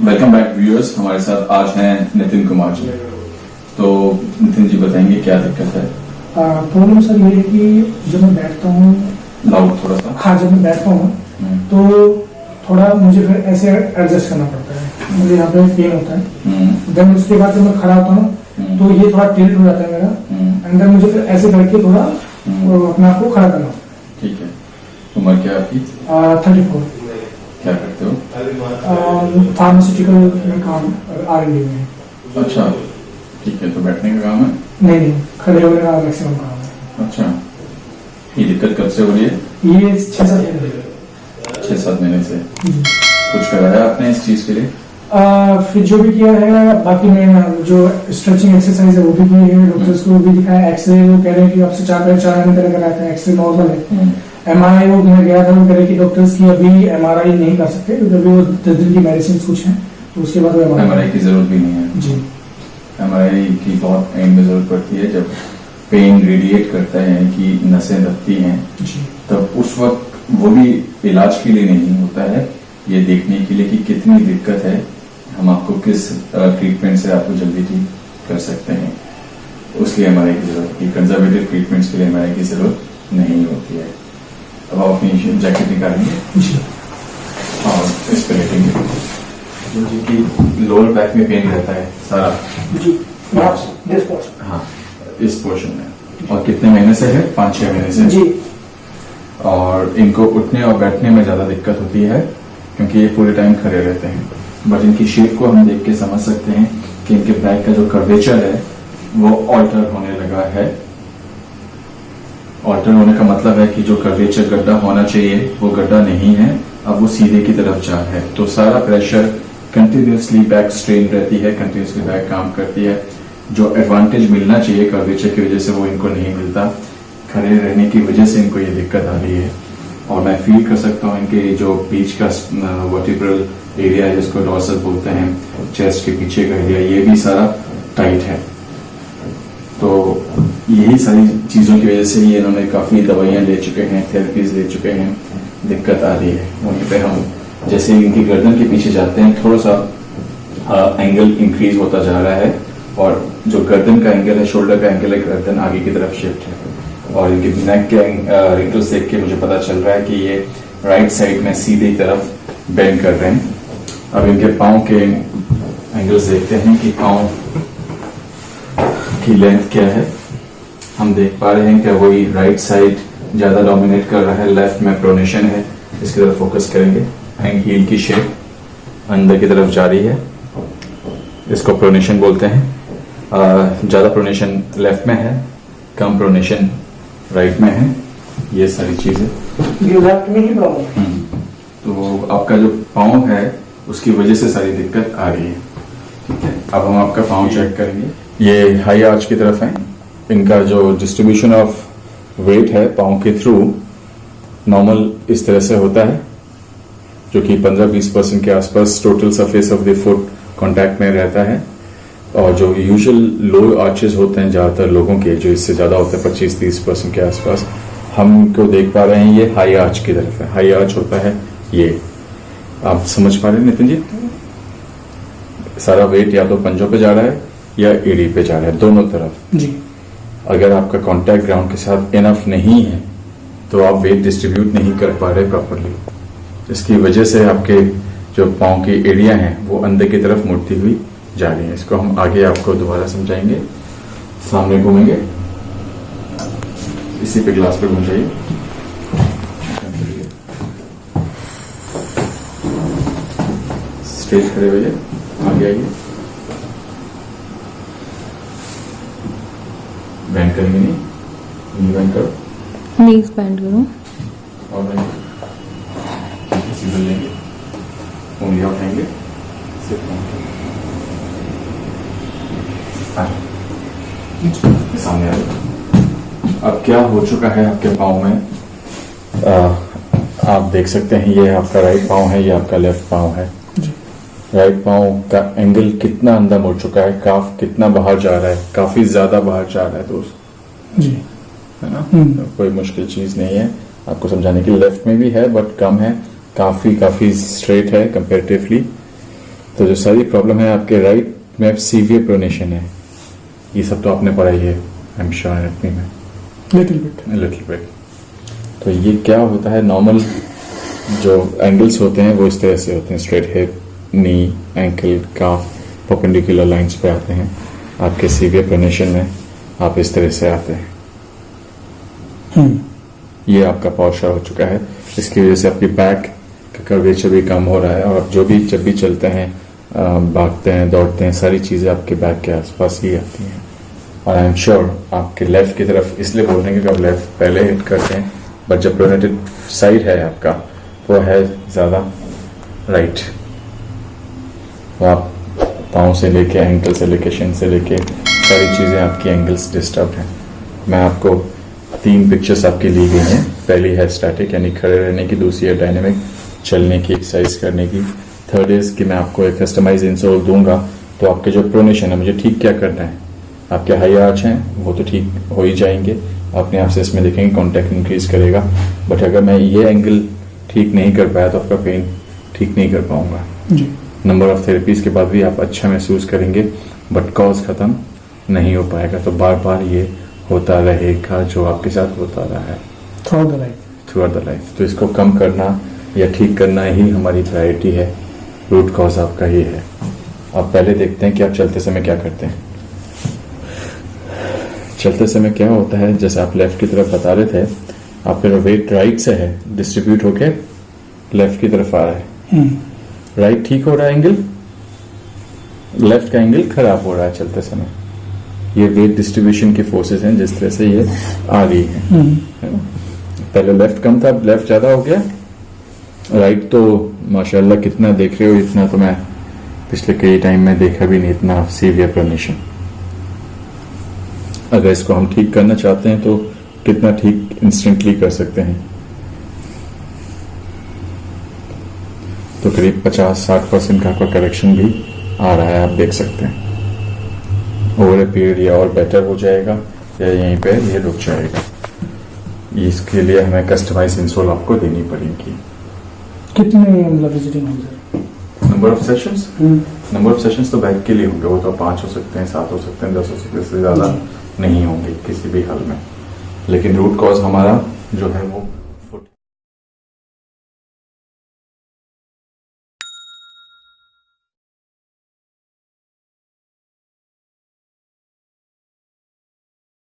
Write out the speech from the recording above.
Welcome back viewers. हमारे साथ आज हैं नितिन कुमार जी। तो नितिन जी बताएंगे क्या दिक्कत है? प्रॉब्लम सर ये है कि जब मैं बैठता हूँ, लाउड थोड़ा सा। हाँ, जब मैं बैठता हूँ तो थोड़ा मुझे फिर ऐसे एडजस्ट करना पड़ता है, मुझे यहाँ पे पेन होता है। देन उसके बाद जब मैं खड़ा होता हूँ तो ये थोड़ा टिल्ट हो जाता है मेरा, एंड देन मुझे फिर ऐसे करके थोड़ा अपने आप को खड़ा करना। ठीक है। उम्र क्या आपकी? 34। क्या करते हो? फार्मास्यूटिकल में काम, R&D में। अच्छा, ठीक है। तो बैठने का काम है? नहीं, खड़े होने का मैक्सिमम काम है। अच्छा, ये दिक्कत कब से हो रही है? ये 6-7 महीने 6-7 महीने से। कुछ कराया आपने इस चीज के लिए? फिर जो भी किया है, बाकी मैं जो स्ट्रेचिंग एक्सरसाइज है वो भी की है, डॉक्टर्स को भी दिखाया। एक्सरे वो कह रहे हैं कि आपसे 4 महीने पहले कराया था, एक्सरे नॉर्मल है। MRI वो मैं गया था, वो कह रहे कि डॉक्टर्स की अभी MRI नहीं कर सकते क्योंकि अभी वो 10 दिन की मेडिसिन कुछ है, तो उसके बाद वो MRI की जरूरत भी नहीं है जी। MRI की बहुत एंड में जरूरत पड़ती है जब पेन रेडिएट करता है कि नसें दबती हैं, तब उस वक्त वो भी इलाज के लिए नहीं होता है, ये देखने के लिए कि कितनी दिक्कत है, हम आपको किस ट्रीटमेंट से आपको जल्दी ठीक कर सकते हैं। उसके लिए MRI की जरूरत है। कंजर्वेटिव ट्रीटमेंट्स के लिए MRI की जरूरत नहीं होती है। अब आप अपनी जैकेट निकालेंगे और इस पर लेटेंगे, जी कि लोअर बैक में पेन रहता है सारा जी, हाँ, इस पोर्शन में। और कितने महीने से है? 5-6 महीने से जी। और इनको उठने और बैठने में ज्यादा दिक्कत होती है क्योंकि ये पूरे टाइम खड़े रहते हैं। बट इनकी शेप को हम देख के समझ सकते हैं कि इनके बैक का जो कर्वेचर है वो ऑल्टर होने लगा है। ऑल्टर होने का मतलब है कि जो कर्वेचर गड्ढा होना चाहिए वो गड्ढा नहीं है, अब वो सीधे की तरफ जा है। तो सारा प्रेशर कंटिन्यूसली बैक स्ट्रेन रहती है, कंटिन्यूसली बैक काम करती है। जो एडवांटेज मिलना चाहिए कर्वेचर की वजह से वो इनको नहीं मिलता, खड़े रहने की वजह से इनको ये दिक्कत आ रही है। और मैं फील कर सकता हूँ इनके जो बीच का वर्टिब्रल एरिया है जिसको डॉर्सल बोलते हैं, चेस्ट के पीछे का एरिया, ये भी सारा टाइट है। तो यही सारी चीजों की वजह से ही इन्होंने काफी दवाइयां ले चुके हैं, थेरेपीज ले चुके हैं, दिक्कत आ रही है। वहीं पे हम जैसे इनकी गर्दन के पीछे जाते हैं थोड़ा सा एंगल इंक्रीज होता जा रहा है, और जो गर्दन का एंगल है, शोल्डर का एंगल है, गर्दन आगे की तरफ शिफ्ट है। और इनके नेक के रिंकल्स देख के मुझे पता चल रहा है कि ये राइट साइड में सीधी तरफ बेंड कर रहे हैं। अब इनके पाँव के एंगल्स देखते हैं कि पाँव की लेंथ क्या है। हम देख पा रहे हैं कि वही राइट साइड ज्यादा डोमिनेट कर रहा है, लेफ्ट में प्रोनेशन है, इसकी तरफ फोकस करेंगे। एंड हील की शेप अंदर की तरफ जा रही है, इसको प्रोनेशन बोलते हैं। ज्यादा प्रोनेशन लेफ्ट में है, कम प्रोनेशन राइट में है, ये सारी चीजें। लेफ्ट में ही प्रॉब्लम। तो आपका जो पाँव है उसकी वजह से सारी दिक्कत आ रही है। ठीक है, अब हम आपका पाँव चेक करेंगे। ये हाई आर्च की तरफ है, इनका जो डिस्ट्रीब्यूशन ऑफ वेट है पाँव के थ्रू नॉर्मल इस तरह से होता है, जो कि 15-20% के आसपास total surface of the foot contact में रहता है। और जो यूजुअल लो आर्चेस होते हैं ज्यादातर लोगों के, जो इससे ज्यादा होते हैं 25-30% के आसपास, हम इनको देख पा रहे हैं ये हाई आर्च की तरफ है। हाई आर्च होता है ये, आप समझ पा रहे हैं नितिन जी? सारा वेट या तो पंजों पे जा रहा है या एड़ी पे जा रहा है, दोनों तरफ जी। अगर आपका कांटेक्ट ग्राउंड के साथ इनफ नहीं है तो आप वेट डिस्ट्रीब्यूट नहीं कर पा रहे प्रॉपरली। इसकी वजह से आपके जो पाँव की एड़ियां हैं वो अंदर की तरफ मुड़ती हुई जा रही है। इसको हम आगे आपको दोबारा समझाएंगे। सामने घूमेंगे, इसी पे ग्लास पे घूम जाइए। स्ट्रेट खड़े होइए, आगे आइए। बैंड करेंगे, नहीं बैंड करो, नीज बैंड करो और बैंड सीधे लेंगे, उंगलियां उठाएंगे, सिर्फ सामने आ जाओ। अब क्या हो चुका है आपके पाँव में, आप देख सकते हैं ये आपका राइट पाँव है, ये आपका लेफ्ट पाँव है। राइट पाँव का एंगल कितना अंदर मुड़ चुका है, काफ कितना बाहर जा रहा है, काफी ज्यादा बाहर जा रहा है दोस्त जी, है ना? कोई मुश्किल चीज नहीं है आपको समझाने की। लेफ्ट में भी है बट कम है, काफी स्ट्रेट है कंपेरेटिवली। तो जो सारी प्रॉब्लम है आपके राइट में सीवियर प्रोनेशन है, ये सब तो आपने पढ़ा ही है आई एम श्योर एनाटॉमी में लिटिल बिट। तो ये क्या होता है, नॉर्मल जो एंगल्स होते हैं वो इस तरह से होते हैं, स्ट्रेट हिप, नी, एंकल, काफ परपेंडिकुलर लाइंस पे आते हैं। आपके सीवियर प्रोनेशन में आप इस तरह से आते हैं। ये आपका पॉस्चर हो चुका है, इसकी वजह से आपकी बैक का कर्वेचर भी कम हो रहा है, और जब भी चलते हैं, भागते हैं, दौड़ते हैं, सारी चीज़ें आपके बैक के आसपास ही आती हैं। और आई एम श्योर आपके लेफ्ट की तरफ इसलिए बोल रहे हैं कि आप लेफ्ट पहले हिट करते हैं, बट जब प्रोनेटेड साइड है आपका वो है ज़्यादा राइट। तो आप पाँव से लेके, एंकल से लेके, शिन से लेके सारी चीज़ें आपकी एंगल्स डिस्टर्ब हैं। मैं आपको 3 पिक्चर्स आपकी ली गई हैं। पहली है स्टैटिक यानी खड़े रहने की, दूसरी है डायनेमिक चलने की, एक्सरसाइज करने की, थर्ड इज कि मैं आपको एक कस्टमाइज इंसोल दूंगा तो आपके जो प्रोनेशन है मुझे ठीक क्या करना है। आपके हाई आर्च हैं वो तो ठीक हो ही जाएंगे, अपने आप से इसमें देखेंगे कॉन्टैक्ट इंक्रीज करेगा, बट अगर मैं ये एंगल ठीक नहीं कर पाया तो आपका पेन ठीक नहीं कर पाऊंगा। नंबर ऑफ थेरेपीज के बाद भी आप अच्छा महसूस करेंगे, बट कॉज खत्म नहीं हो पाएगा। तो बार बार ये होता रहेगा जो आपके साथ होता रहा है थ्रू आउट द लाइफ। तो इसको कम करना या ठीक करना ही हमारी प्रायोरिटी है, रूट कॉज आपका ही है। अब पहले देखते हैं कि आप चलते समय क्या करते हैं। चलते समय क्या होता है, जैसे आप लेफ्ट की तरफ बता रहे थे, आपका जो वेट राइट से है डिस्ट्रीब्यूट होके लेफ्ट की तरफ आ रहा है। राइट ठीक हो रहा है एंगल, लेफ्ट का एंगल खराब हो रहा है चलते समय। ये वेट डिस्ट्रीब्यूशन की फोर्सेस हैं जिस तरह से ये आ रही है। पहले लेफ्ट कम था, अब लेफ्ट ज्यादा हो गया। राइट तो माशाल्लाह कितना देख रहे हो, इतना तो मैं पिछले कई टाइम में देखा भी नहीं, इतना सीवियर प्रोनेशन। अगर इसको हम ठीक करना चाहते हैं तो कितना ठीक इंस्टेंटली कर सकते हैं, तो करीब 50-60% का आपका करेक्शन भी आ रहा है, आप देख सकते हैं। ओवर ए पीरियड ये और बेटर हो जाएगा या यहीं पे ये रुक जाएगा। इसके लिए हमें कस्टमाइज इंसोल आपको देनी पड़ेगी। कितने मतलब विजिटिंग होंगे? Number of sessions, number of sessions तो बैक के लिए होंगे, वो तो 5 हो सकते हैं, 7 हो सकते हैं, 10 हो सकते हैं, इससे ज्यादा नहीं होंगे किसी भी हाल में। लेकिन रूट कॉज हमारा जो है वो